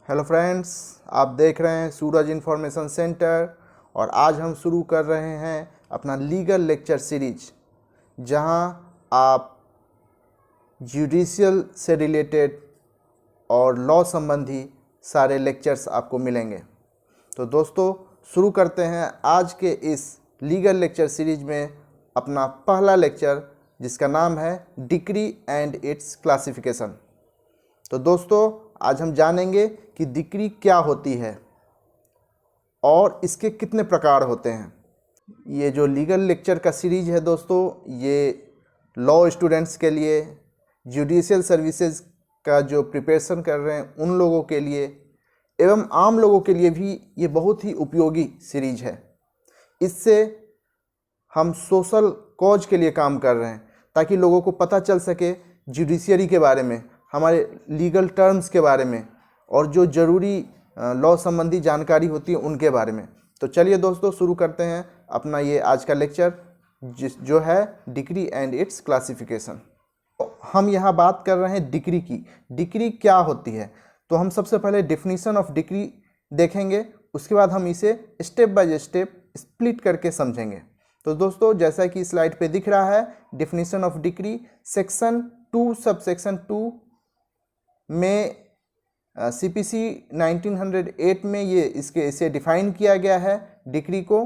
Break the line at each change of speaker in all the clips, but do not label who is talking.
Hello friends, आप देख रहे हैं सूरज इंफॉर्मेशन सेंटर और आज हम शुरू कर रहे हैं अपना लीगल लेक्चर सीरीज, जहां आप जुडिशियल से रिलेटेड और लॉ संबंधी सारे लेक्चर्स आपको मिलेंगे। तो दोस्तों, शुरू करते हैं आज के इस लीगल लेक्चर सीरीज में अपना पहला लेक्चर, जिसका नाम है डिक्री एंड इट्स क्लासिफिकेशन। तो दोस्तों, आज हम जानेंगे कि डिक्री क्या होती है और इसके कितने प्रकार होते हैं। ये जो लीगल लेक्चर का सीरीज है दोस्तों, ये लॉ स्टूडेंट्स के लिए, जुडिशियल सर्विसेज का जो प्रिपरेशन कर रहे हैं उन लोगों के लिए एवं आम लोगों के लिए भी ये बहुत ही उपयोगी सीरीज है। इससे हम सोशल कॉज के लिए काम कर रहे हैं ताकि लोगों को पता चल सके जुडिशरी के बारे में, हमारे लीगल टर्म्स के बारे में और जो ज़रूरी लॉ संबंधी जानकारी होती है उनके बारे में। तो चलिए दोस्तों, शुरू करते हैं अपना ये आज का लेक्चर, जो है डिक्री एंड इट्स क्लासिफिकेशन। हम यहाँ बात कर रहे हैं डिक्री की। डिक्री क्या होती है, तो हम सबसे पहले डेफिनेशन ऑफ डिक्री देखेंगे, उसके बाद हम इसे स्टेप बाय स्टेप स्प्लिट करके समझेंगे। तो दोस्तों, जैसा कि स्लाइड पे दिख रहा है, definition of decree section 2 subsection 2 में CPC 1908 में इसे डिफाइन किया गया है डिक्री को।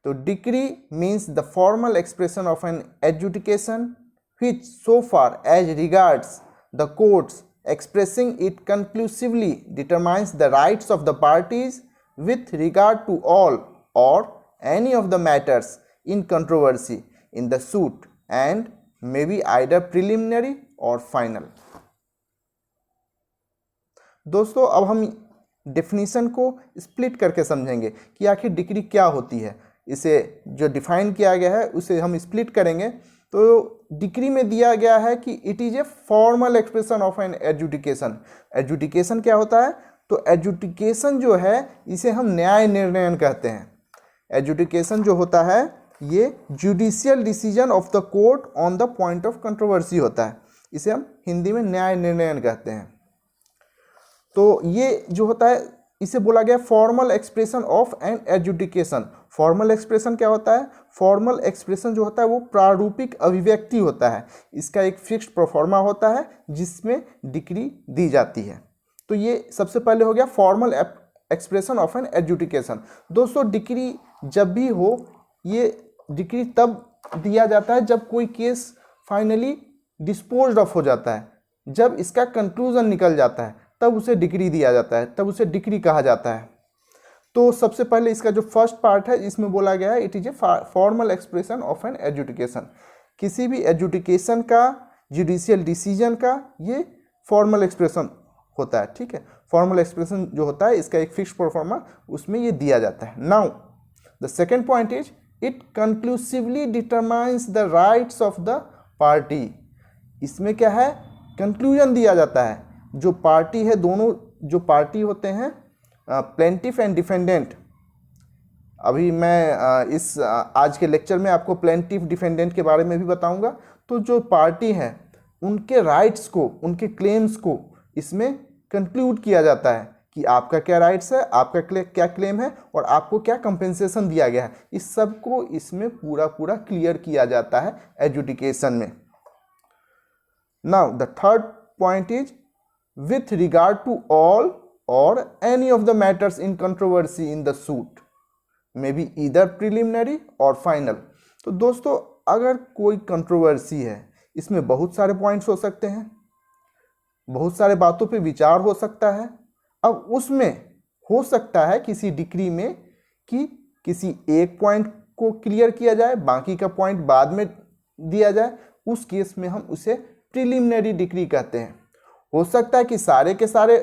तो decree means the formal expression of an adjudication which so far as regards the courts expressing it conclusively determines the rights of the parties with regard to all or any of the matters in controversy in the suit and may be either preliminary or final। दोस्तों, अब हम definition को split करके समझेंगे कि आखिर decree क्या होती है। इसे जो डिफाइन किया गया है उसे हम स्प्लिट करेंगे। तो डिक्री में दिया गया है कि it is a formal expression of an adjudication. Adjudication क्या होता है, तो एडजुडिकेशन जो है इसे हम न्याय निर्णयन कहते हैं। एडजुडिकेशन जो होता है ये judicial decision of the court on the point of controversy होता है। इसे हम हिंदी में न्याय निर्णयन कहते हैं। तो ये जो होता है इसे बोला गया formal expression of an adjudication. Formal expression क्या होता है, फॉर्मल एक्सप्रेशन जो होता है वो प्रारूपिक अभिव्यक्ति होता है। इसका एक फिक्स्ड प्रोफॉर्मा होता है जिसमें डिक्री दी जाती है। तो ये सबसे पहले हो गया formal expression of an adjudication. दोस्तों, डिक्री जब भी हो, ये डिक्री तब दिया जाता है जब कोई केस फाइनली डिस्पोज्ड ऑफ हो जाता है, जब इसका कंक्लूजन निकल जाता है तब उसे डिक्री दिया जाता है, तब उसे डिक्री कहा जाता है। तो सबसे पहले इसका जो फर्स्ट पार्ट है इसमें बोला गया है it is a formal expression of an adjudication. किसी भी एडजुडिकेशन का, जुडिशियल डिसीजन का ये फॉर्मल एक्सप्रेशन होता है। ठीक है, फॉर्मल एक्सप्रेशन जो होता है इसका एक फिक्स प्रोफॉर्मा, उसमें ये दिया जाता है। Now the second point is it conclusively determines the rights of the party. इसमें क्या है, कंक्लूजन दिया जाता है। जो पार्टी है, दोनों जो पार्टी होते हैं प्लेंटिफ एंड डिफेंडेंट, अभी मैं आज के लेक्चर में आपको प्लेंटिफ डिफेंडेंट के बारे में भी बताऊंगा। तो जो पार्टी है उनके राइट्स को, उनके क्लेम्स को इसमें कंक्लूड किया जाता है कि आपका क्या राइट्स है, आपका क्या क्लेम है और आपको क्या कंपेंसेशन दिया गया है। इस सब को इसमें पूरा क्लियर किया जाता है एडजुडिकेशन में। Now the third point is with regard to all or any of the matters in controversy in the suit may be either preliminary or final। तो दोस्तों, अगर कोई कंट्रोवर्सी है, इसमें बहुत सारे पॉइंट्स हो सकते हैं, बहुत सारे बातों पे विचार हो सकता है। अब उसमें हो सकता है किसी डिक्री में कि किसी एक पॉइंट को क्लियर किया जाए, बाकी का पॉइंट बाद में दिया जाए। उस केस में हम उसे प्रिलिमिनरी डिक्री कहते हैं। हो सकता है कि सारे के सारे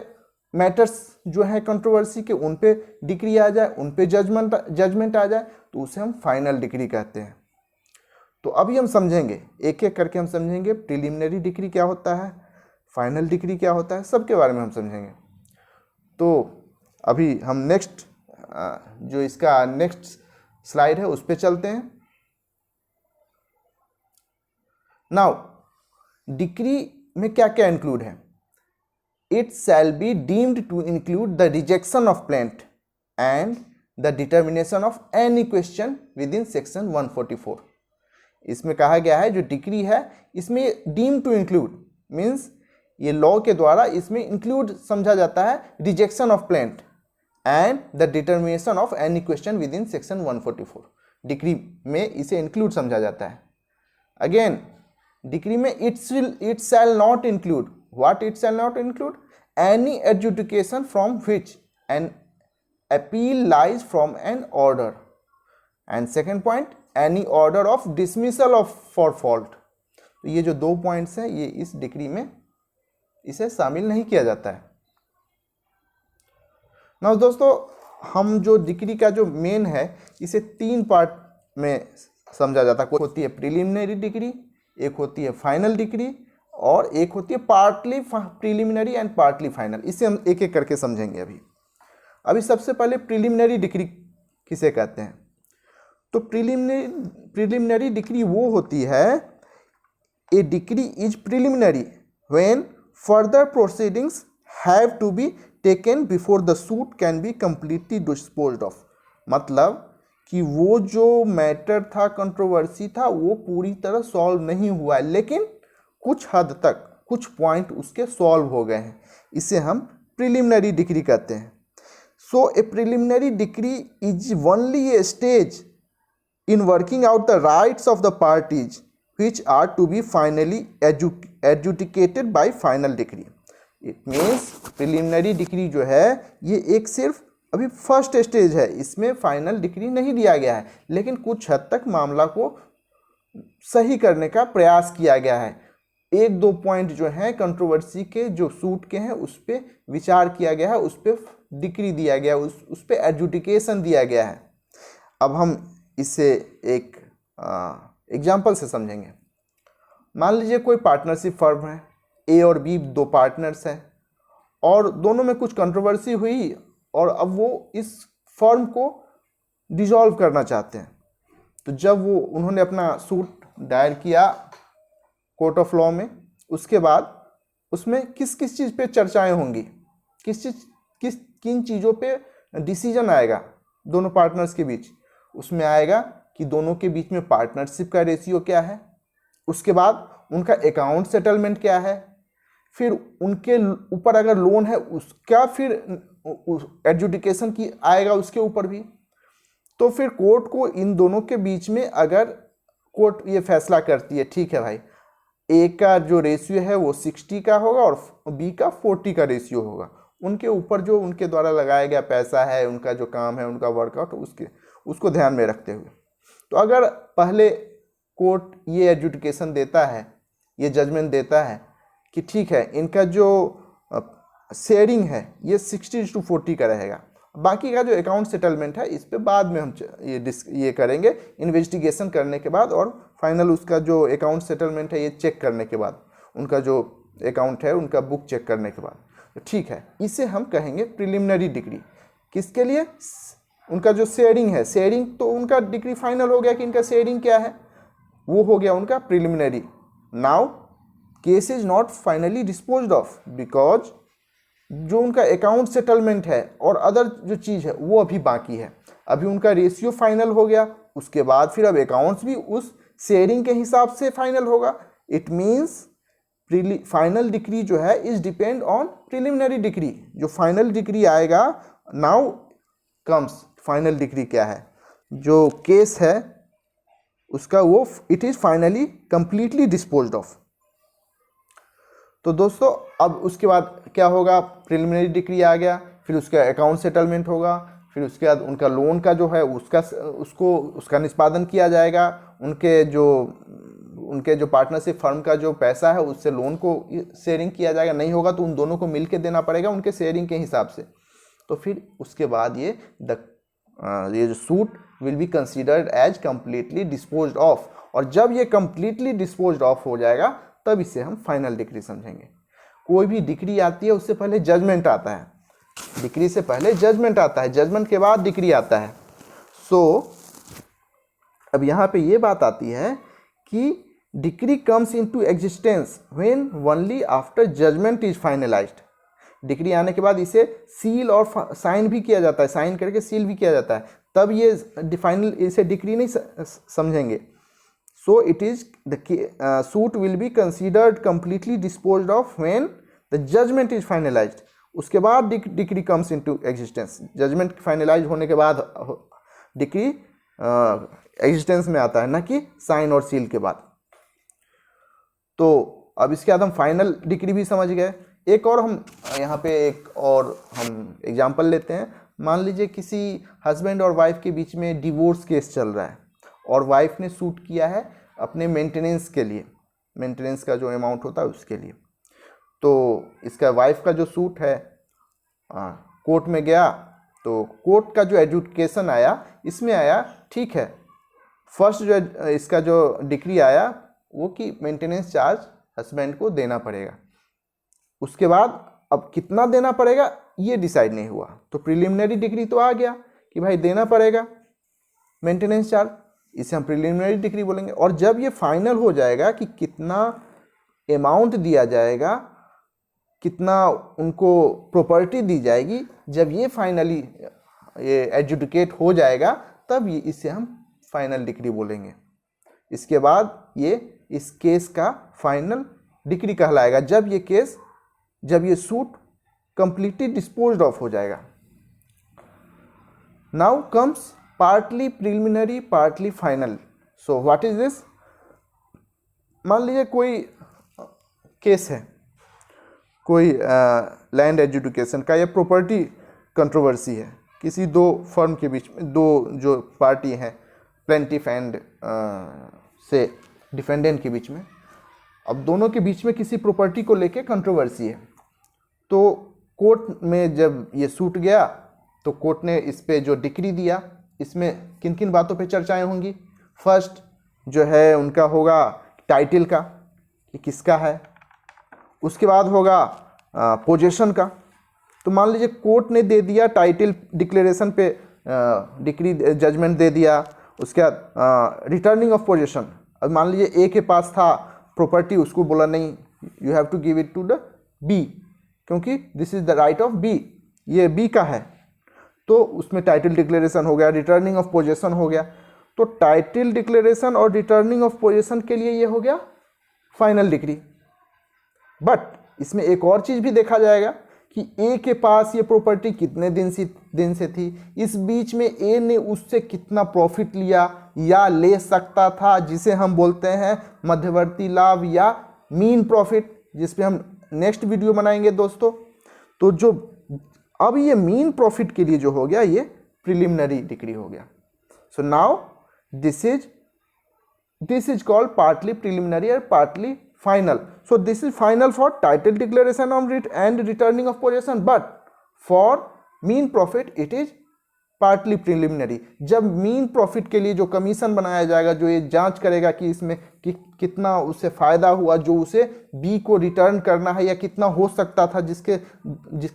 मैटर्स जो है कंट्रोवर्सी के, उन पे डिक्री आ जाए, उन पे जजमेंट आ जाए, तो उसे हम फाइनल डिक्री कहते हैं। तो अभी हम समझेंगे, एक एक करके हम समझेंगे प्रिलिमिनरी डिक्री क्या होता है, फाइनल डिक्री क्या होता है, सबके बारे में हम समझेंगे। तो अभी हम नेक्स्ट जो इसका नेक्स्ट स्लाइड है उस पर चलते हैं। नाउ डिक्री में क्या क्या इंक्लूड है। it shall be deemed to include the rejection of plaint and the determination of any question within section 144. इसमें कहा गया है जो डिक्री है इसमें डीम टू इंक्लूड मीन्स ये लॉ के द्वारा इसमें इंक्लूड समझा जाता है rejection of plaint and the determination of any question within section 144. Decree में इसे इंक्लूड समझा जाता है. अगेन डिक्री में it shall not include. What it shall not include? Any adjudication from which an appeal lies from an order. And second point, any order of dismissal of for fault. तो ये जो 2 points हैं ये इस decree में इसे शामिल नहीं किया जाता है. ना दोस्तों हम जो डिक्री का जो मेन है इसे 3 पार्ट में समझा जाता है. होती है प्रिलिमिनरी डिक्री, एक होती है फाइनल डिक्री और एक होती है partly preliminary and partly final. इसे हम एक एक करके समझेंगे. अभी सबसे पहले प्रिलिमिनरी डिक्री किसे कहते हैं? तो प्रिलिमिनरी डिक्री वो होती है, a decree is preliminary when further proceedings have to be taken before the suit can be completely disposed of. मतलब कि वो जो मैटर था, कंट्रोवर्सी था, वो पूरी तरह सॉल्व नहीं हुआ है लेकिन कुछ हद तक कुछ पॉइंट उसके सॉल्व हो गए हैं. इसे हम प्रिलिमिनरी डिक्री कहते हैं. So a preliminary decree is only a stage in working out the rights of the parties which are to be finally adjudicated by final decree. It means preliminary decree जो है ये एक सिर्फ अभी first stage है, इसमें final decree नहीं दिया गया है लेकिन कुछ हद तक मामला को सही करने का प्रयास किया गया है. 1-2 पॉइंट जो हैं कंट्रोवर्सी के जो सूट के हैं उस पर विचार किया गया है, उस पर डिक्री दिया गया, उस पर एडजुडिकेशन दिया गया है. अब हम इसे एक एग्जाम्पल से समझेंगे. मान लीजिए कोई पार्टनरशिप फर्म है, ए और बी 2 पार्टनर्स हैं और दोनों में कुछ कंट्रोवर्सी हुई और अब वो इस फर्म को डिसॉल्व करना चाहते हैं. तो जब वो उन्होंने अपना सूट दायर किया कोर्ट ऑफ लॉ में, उसके बाद उसमें किस किस चीज़ पे चर्चाएं होंगी, किन चीज़ों पे डिसीजन आएगा दोनों पार्टनर्स के बीच. उसमें आएगा कि दोनों के बीच में पार्टनरशिप का रेशियो क्या है, उसके बाद उनका अकाउंट सेटलमेंट क्या है, फिर उनके ऊपर अगर लोन है उसका फिर एडजुडिकेशन की आएगा उसके ऊपर भी. तो फिर कोर्ट को इन दोनों के बीच में अगर कोर्ट ये फैसला करती है ठीक है भाई ए का जो रेशियो है वो 60 का होगा और बी का 40 का रेशियो होगा, उनके ऊपर जो उनके द्वारा लगाया गया पैसा है, उनका जो काम है, उनका वर्कआउट उसको ध्यान में रखते हुए. तो अगर पहले कोर्ट ये एडजुडिकेशन देता है, ये जजमेंट देता है कि ठीक है इनका जो शेयरिंग है ये 60:40 का रहेगा, बाकी का जो अकाउंट सेटलमेंट है इस पे बाद में हम ये करेंगे इन्वेस्टिगेशन करने के बाद और फाइनल उसका जो अकाउंट सेटलमेंट है ये चेक करने के बाद, उनका जो अकाउंट है उनका बुक चेक करने के बाद, तो ठीक है इसे हम कहेंगे प्रिलिमिनरी डिक्री. किसके लिए? उनका जो शेयरिंग है, शेयरिंग तो उनका डिक्री फाइनल हो गया कि इनका शेयरिंग क्या है, वो हो गया उनका preliminary. Now case is not finally disposed of because जो उनका अकाउंट सेटलमेंट है और अदर जो चीज़ है वो अभी बाकी है. अभी उनका रेशियो फाइनल हो गया, उसके बाद फिर अब अकाउंट्स भी उस शेयरिंग के हिसाब से फाइनल होगा. इट मीन्स फाइनल डिक्री जो है is depend on preliminary decree. जो फाइनल डिक्री आएगा, नाउ कम्स फाइनल डिक्री क्या है, जो केस है उसका वो it is finally completely disposed of. तो दोस्तों अब उसके बाद क्या होगा, प्रिलिमिनरी डिक्री आ गया, फिर उसका अकाउंट सेटलमेंट होगा, फिर उसके बाद उनका लोन का जो है उसका निष्पादन किया जाएगा, उनके जो पार्टनरशिप फर्म का जो पैसा है उससे लोन को शेयरिंग किया जाएगा, नहीं होगा तो उन दोनों को मिलके देना पड़ेगा उनके शेयरिंग के हिसाब से. तो फिर उसके बाद ये जो suit will be considered as completely disposed of. और जब ये कंप्लीटली डिस्पोज्ड ऑफ हो जाएगा तब इसे हम फाइनल डिक्री समझेंगे. कोई भी डिक्री आती है उससे पहले जजमेंट आता है, डिक्री से पहले जजमेंट आता है, जजमेंट के बाद डिक्री आता है. सो अब यहाँ पे ये बात आती है कि decree comes into existence when only after judgment is finalised. Decree आने के बाद इसे सील और साइन भी किया जाता है, साइन करके सील भी किया जाता है, तब ये फाइनल इसे डिक्री नहीं समझेंगे। So it is the suit will be considered completely disposed of when the judgment is finalised. उसके बाद decree comes into existence. Judgment finalise होने के बाद डिक्री एग्जिस्टेंस में आता है, ना कि साइन और सील के बाद। तो अब इसके बाद हम फाइनल डिक्री भी समझ गए। एक और हम यहाँ पे एक और हम एग्जांपल लेते हैं। मान लीजिए किसी हस्बैंड और वाइफ के बीच में डिवोर्स केस चल रहा है और वाइफ ने सूट किया है अपने मेंटेनेंस के लिए, मेंटेनेंस का जो अमाउंट होता है उसके लिए। तो इसका वाइफ का जो सूट है कोर्ट में गया, तो कोर्ट का जो एडजुडिकेशन आया इसमें आया, ठीक है, फर्स्ट जो इसका जो डिक्री आया वो कि मेंटेनेंस चार्ज हस्बैंड को देना पड़ेगा। उसके बाद अब कितना देना पड़ेगा ये डिसाइड नहीं हुआ, तो प्रिलिमिनरी डिक्री तो आ गया कि भाई देना पड़ेगा मेंटेनेंस चार्ज, इसे हम प्रिलिमिनरी डिक्री बोलेंगे। और जब ये फाइनल हो जाएगा कि कितना अमाउंट दिया जाएगा, कितना उनको प्रॉपर्टी दी जाएगी, जब ये फाइनली ये एडजुडिकेट हो जाएगा तब ये इसे हम फाइनल डिक्री बोलेंगे। इसके बाद ये इस केस का फाइनल डिक्री कहलाएगा जब ये सूट कंप्लीटली डिस्पोज्ड ऑफ हो जाएगा। Now comes partly preliminary partly final. So what is this? मान लीजिए कोई केस है, कोई लैंड एडजुडिकेशन का या प्रॉपर्टी कंट्रोवर्सी है किसी दो फर्म के बीच में, दो जो पार्टी हैं प्लेंटिफ एंड से डिफेंडेंट के बीच में। अब दोनों के बीच में किसी प्रॉपर्टी को लेके कंट्रोवर्सी है, तो कोर्ट में जब ये सूट गया तो कोर्ट ने इस पे जो डिक्री दिया, इसमें किन किन बातों पे चर्चाएं होंगी। फर्स्ट जो है उनका होगा टाइटल का कि किसका है, उसके बाद होगा पोजीशन का। तो मान लीजिए कोर्ट ने दे दिया टाइटल डिक्लेरेशन पे डिक्री जजमेंट दे दिया, उसके बाद रिटर्निंग ऑफ पोजीशन। अब मान लीजिए ए के पास था प्रॉपर्टी, उसको बोला नहीं, you have to give it to the B, क्योंकि this is the right of B, ये बी का है। तो उसमें टाइटल डिक्लेरेशन हो गया, रिटर्निंग ऑफ पोजीशन हो गया। तो टाइटल डिक्लेरेशन और रिटर्निंग ऑफ पोजीशन के लिए ये हो गया फाइनल डिक्री। बट इसमें एक और चीज़ भी देखा जाएगा कि ए के पास ये प्रॉपर्टी कितने दिन से थी, इस बीच में ए ने उससे कितना प्रॉफिट लिया या ले सकता था, जिसे हम बोलते हैं मध्यवर्ती लाभ या मीन प्रॉफिट, जिस पे हम नेक्स्ट वीडियो बनाएंगे दोस्तों। तो जो अब ये मीन प्रॉफिट के लिए जो हो गया ये प्रिलिमिनरी डिक्री हो गया। So now this is called partly preliminary और partly final. So this is final for title declaration and returning of possession, but for mean profit it is partly preliminary. जब mean profit के लिए जो commission बनाया जाएगा, जो ये जांच करेगा कि इसमें कितना उससे फायदा हुआ, जो उसे बी को रिटर्न करना है, या कितना हो सकता था जिस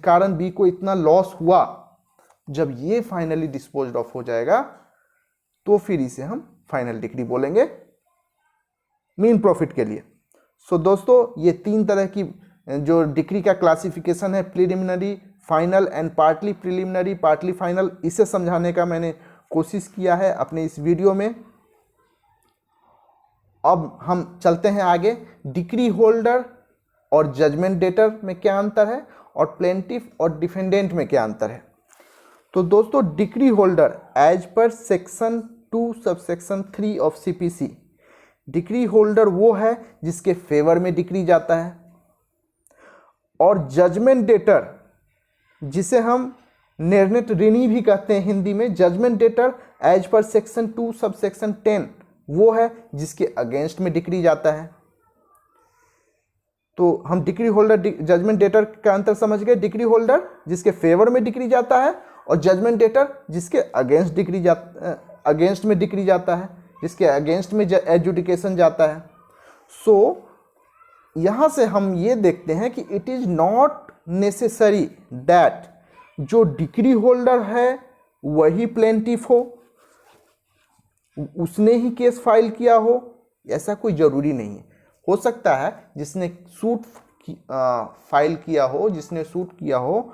कारण बी को इतना लॉस हुआ, जब ये फाइनली डिस्पोज्ड ऑफ हो जाएगा तो फिर इसे हम फाइनल डिक्री बोलेंगे मीन प्रॉफिट के लिए। सो दोस्तों ये तीन तरह की जो डिक्री का क्लासिफिकेशन है, preliminary, final and partly preliminary, partly final, इसे समझाने का मैंने कोशिश किया है अपने इस वीडियो में। अब हम चलते हैं आगे, डिक्री होल्डर और जजमेंट डेटर में क्या अंतर है और प्लेंटिफ और डिफेंडेंट में क्या अंतर है। तो दोस्तों decree holder as per section 2 subsection 3 of CPC, decree holder वो है जिसके फेवर में डिक्री जाता है, और जजमेंट डेटर जिसे हम निर्णित ऋणी भी कहते हैं हिंदी में, judgment debtor as per section 2 subsection 10 वो है जिसके अगेंस्ट में डिक्री जाता है। तो हम डिक्री होल्डर जजमेंट डेटर का अंतर समझ गए। डिक्री होल्डर जिसके फेवर में डिक्री जाता है और जजमेंट डेटर जिसके अगेंस्ट में डिक्री जाता है, जिसके अगेंस्ट में एडजुडिकेशन जाता है। सो यहाँ से हम ये देखते हैं कि it is not necessary that जो डिक्री होल्डर है वही प्लेंटिफ हो, उसने ही केस फाइल किया हो, ऐसा कोई ज़रूरी नहीं है। हो सकता है जिसने सूट फाइल किया हो, जिसने सूट किया हो,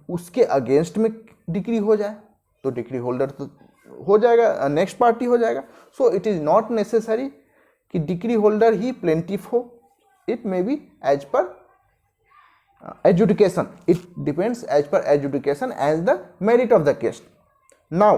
उसके अगेंस्ट में डिक्री हो जाए तो डिक्री होल्डर तो हो जाएगा, नेक्स्ट पार्टी हो जाएगा। So it is not necessary कि डिक्री होल्डर ही प्लेंटिफ हो, it may be as per adjudication, it depends as per adjudication as the merit of the case. Now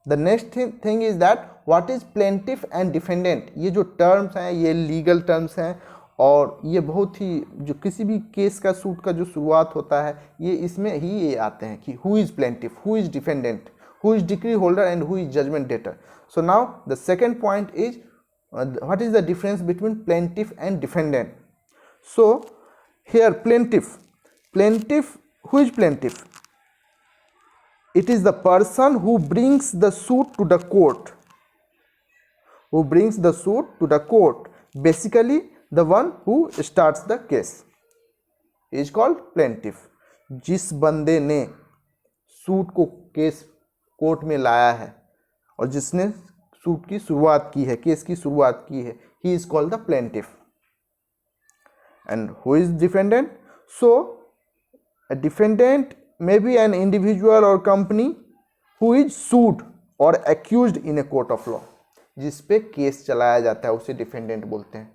the next thing is that what is plaintiff and defendant। ये जो terms हैं ये legal terms हैं और ये बहुत ही जो किसी भी केस का सूट का जो शुरुआत होता है ये इसमें ही ये आते हैं कि who is plaintiff, who is defendant, who is decree holder and who is judgment debtor। So now the second point is what is the difference between plaintiff and defendant। So here plaintiff, who is plaintiff? It is the person who brings the suit to the court, basically the one who starts the case is called plaintiff। जिस बंदे ने suit को case court में लाया है और जिसने suit की शुरुआत की है, केस की शुरुआत की है, he is called the plaintiff। And who is defendant? So a defendant may be an individual or company who is sued or accused in a court of law। जिस पे केस चलाया जाता है उसे डिफेंडेंट बोलते हैं।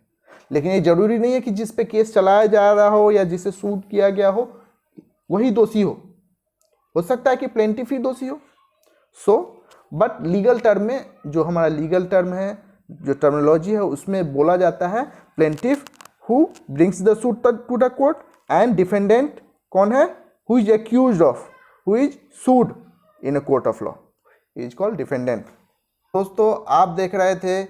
लेकिन ये जरूरी नहीं है कि जिस पे केस चलाया जा रहा हो या जिसे सूट किया गया हो वही दोषी हो सकता है कि प्लेंटिफ ही दोषी हो। सो बट लीगल टर्म में जो हमारा लीगल टर्म है, जो टर्मिनोलॉजी है, उसमें बोला जाता है plaintiff who brings the suit to the court and defendant कौन है, who is accused of, who is sued in a court of law is called defendant। दोस्तों आप देख रहे थे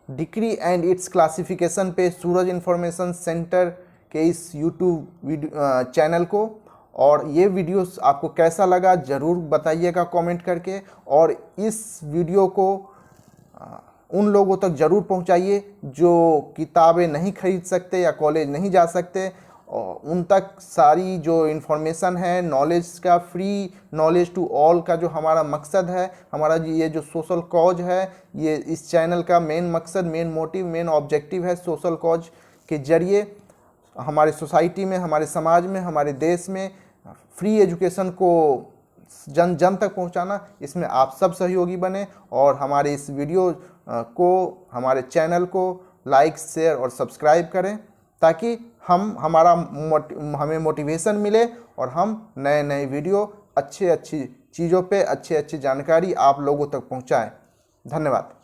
डिक्री एंड इट्स क्लासिफिकेशन पे सूरज इंफॉर्मेशन सेंटर के इस यूट्यूब चैनल को, और ये वीडियोस आपको कैसा लगा ज़रूर बताइएगा कमेंट करके, और इस वीडियो को उन लोगों तक ज़रूर पहुंचाइए जो किताबें नहीं खरीद सकते या कॉलेज नहीं जा सकते, और उन तक सारी जो इन्फॉर्मेशन है, नॉलेज का, फ्री नॉलेज टू ऑल का जो हमारा मकसद है, हमारा ये जो सोशल कॉज है, ये इस चैनल का मेन मकसद, मेन मोटिव, मेन ऑब्जेक्टिव है सोशल कॉज के जरिए हमारे सोसाइटी में, हमारे समाज में, हमारे देश में फ्री एजुकेशन को जन जन तक पहुंचाना। इसमें आप सब सहयोगी बने और हमारे इस वीडियो को, हमारे चैनल को लाइक, शेयर और सब्सक्राइब करें ताकि हमें मोटिवेशन मिले और हम नए नए वीडियो अच्छी चीज़ों पे अच्छी जानकारी आप लोगों तक पहुंचाएं। धन्यवाद।